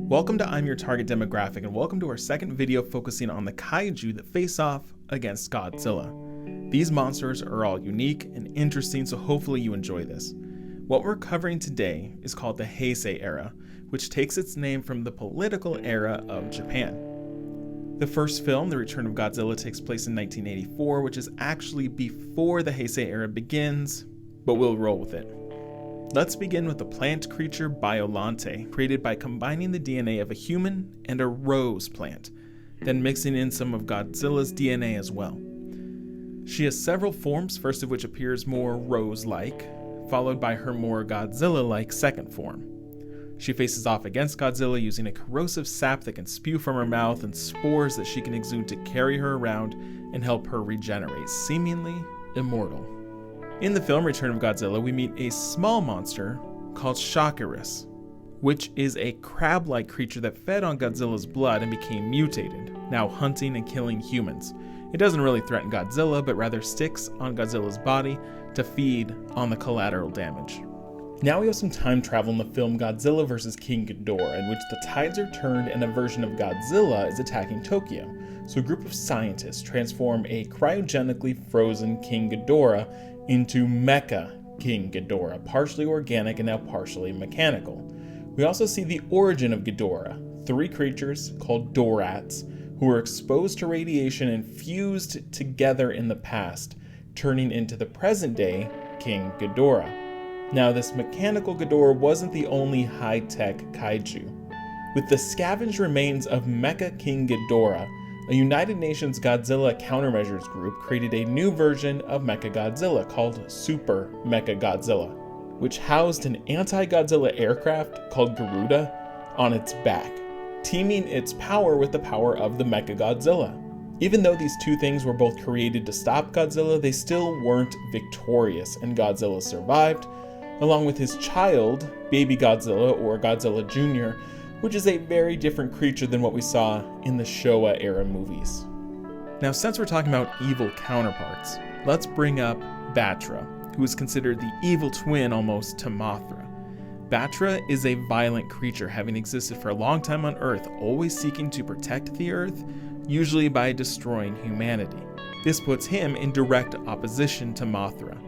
Welcome to I'm Your Target Demographic, and welcome to our second video focusing on the kaiju that face off against Godzilla. These monsters are all unique and interesting, so hopefully you enjoy this. What we're covering today is called the Heisei era, which takes its name from the political era of Japan. The first film, The Return of Godzilla, takes place in 1984, which is actually before the Heisei era begins, but we'll roll with it. Let's begin with the plant creature Biollante, created by combining the DNA of a human and a rose plant, then mixing in some of Godzilla's DNA as well. She has several forms, first of which appears more rose-like, followed by her more Godzilla-like second form. She faces off against Godzilla using a corrosive sap that can spew from her mouth and spores that she can exude to carry her around and help her regenerate, seemingly immortal. In the film Return of Godzilla, we meet a small monster called Chakra, which is a crab-like creature that fed on Godzilla's blood and became mutated, now hunting and killing humans. It doesn't really threaten Godzilla, but rather sticks on Godzilla's body to feed on the collateral damage. Now we have some time travel in the film Godzilla vs. King Ghidorah, in which the tides are turned and a version of Godzilla is attacking Tokyo. So a group of scientists transform a cryogenically frozen King Ghidorah into Mecha King Ghidorah, partially organic and now partially mechanical. We also see the origin of Ghidorah, three creatures called Dorats, who were exposed to radiation and fused together in the past, turning into the present day King Ghidorah. Now, this mechanical Ghidorah wasn't the only high-tech kaiju. With the scavenged remains of Mecha King Ghidorah, a United Nations Godzilla countermeasures group created a new version of MechaGodzilla called Super MechaGodzilla, which housed an anti-Godzilla aircraft called Garuda on its back, teaming its power with the power of the MechaGodzilla. Even though these two things were both created to stop Godzilla, they still weren't victorious, and Godzilla survived, along with his child, Baby Godzilla or Godzilla Jr., which is a very different creature than what we saw in the Showa era movies. Now, since we're talking about evil counterparts, let's bring up Batra, who is considered the evil twin almost to Mothra. Batra is a violent creature, having existed for a long time on Earth, always seeking to protect the Earth, usually by destroying humanity. This puts him in direct opposition to Mothra.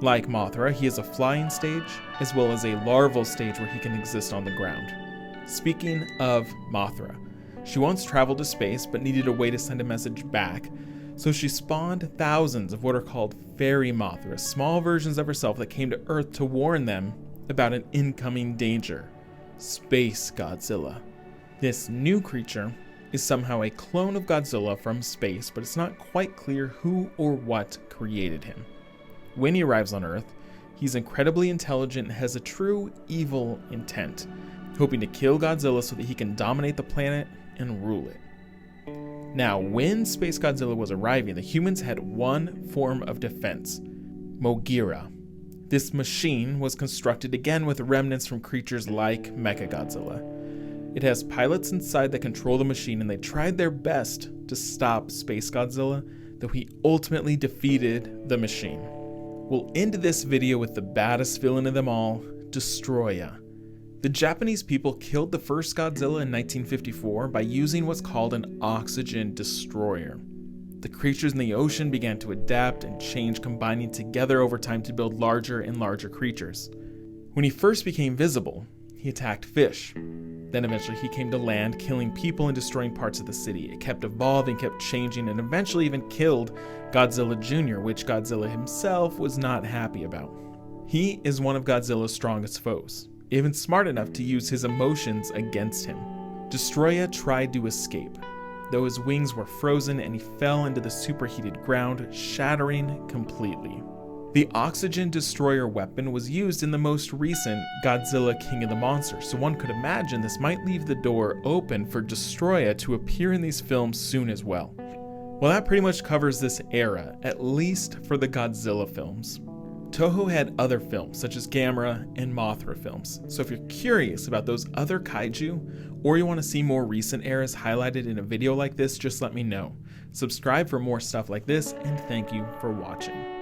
Like Mothra, he has a flying stage, as well as a larval stage where he can exist on the ground. Speaking of Mothra, she once traveled to space but needed a way to send a message back, so she spawned thousands of what are called fairy Mothras, small versions of herself that came to Earth to warn them about an incoming danger, Space Godzilla. This new creature is somehow a clone of Godzilla from space, but it's not quite clear who or what created him. When he arrives on Earth, he's incredibly intelligent and has a true evil intent, hoping to kill Godzilla so that he can dominate the planet and rule it. Now, when Space Godzilla was arriving, the humans had one form of defense, Mogira. This machine was constructed again with remnants from creatures like MechaGodzilla. It has pilots inside that control the machine, and they tried their best to stop Space Godzilla, though he ultimately defeated the machine. We'll end this video with the baddest villain of them all, Destoroyah. The Japanese people killed the first Godzilla in 1954 by using what's called an oxygen destroyer. The creatures in the ocean began to adapt and change, combining together over time to build larger and larger creatures. When he first became visible, he attacked fish. Then eventually he came to land, killing people and destroying parts of the city. It kept evolving, kept changing, and eventually even killed Godzilla Jr., which Godzilla himself was not happy about. He is one of Godzilla's strongest foes, even smart enough to use his emotions against him. Destoroyah tried to escape, though his wings were frozen and he fell into the superheated ground, shattering completely. The oxygen destroyer weapon was used in the most recent Godzilla King of the Monsters, so one could imagine this might leave the door open for Destoroyah to appear in these films soon as well. Well, that pretty much covers this era, at least for the Godzilla films. Toho had other films, such as Gamera and Mothra films, so if you're curious about those other kaiju, or you want to see more recent eras highlighted in a video like this, just let me know. Subscribe for more stuff like this, and thank you for watching.